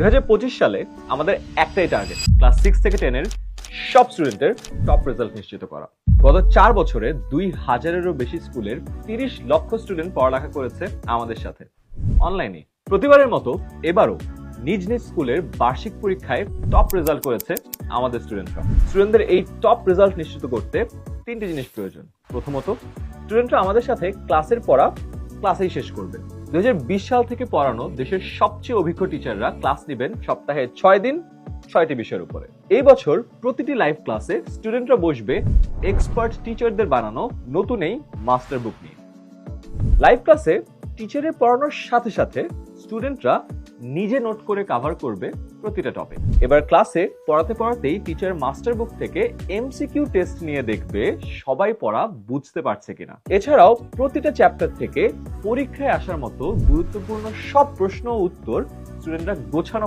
2025 সালে আমাদের একটাই টার্গেট, ক্লাস 6 থেকে 10 এর সব স্টুডেন্টের টপ রেজাল্ট নিশ্চিত করা। গত 4 বছরে 2000-এরও বেশি স্কুলের 30 লক্ষ স্টুডেন্ট পড়ালেখা করেছে আমাদের সাথে অনলাইনে। প্রতিবারের মতো এবারও নিজ নিজ স্কুলের বার্ষিক পরীক্ষায় টপ রেজাল্ট করেছে আমাদের স্টুডেন্টরা। স্টুডেন্টদের এই টপ রেজাল্ট নিশ্চিত করতে 3টি জিনিস প্রয়োজন। প্রথমত, স্টুডেন্টরা আমাদের সাথে ক্লাসের পড়া ক্লাসেই শেষ করবে। 2020 সাল থেকে পড়ানো দেশের সবচেয়ে অভিজ্ঞ টিচাররা ক্লাস নেবেন সপ্তাহে 6 দিন 6টি বিষয়ের উপরে। এই বছর প্রতিটি লাইভ ক্লাসে স্টুডেন্টরা বসবে এক্সপার্ট টিচারদের বানানো নতুন এই মাস্টার বুক নিয়ে। লাইভ ক্লাসে টিচারের পড়ানোর সাথে সাথে স্টুডেন্টরা নিজে নোট করে কভার করবে প্রতিটা টপিক। এবার ক্লাসে পড়াতে পড়াতেই টিচার মাস্টার বুক থেকে এমসিকিউ টেস্ট নিয়ে দেখবে সবাই পড়া বুঝতে পারছে কিনা। এছাড়াও প্রতিটা চ্যাপ্টার থেকে পরীক্ষায় আসার মতো গুরুত্বপূর্ণ সব প্রশ্ন ও উত্তর স্টুডেন্টরা গোছানো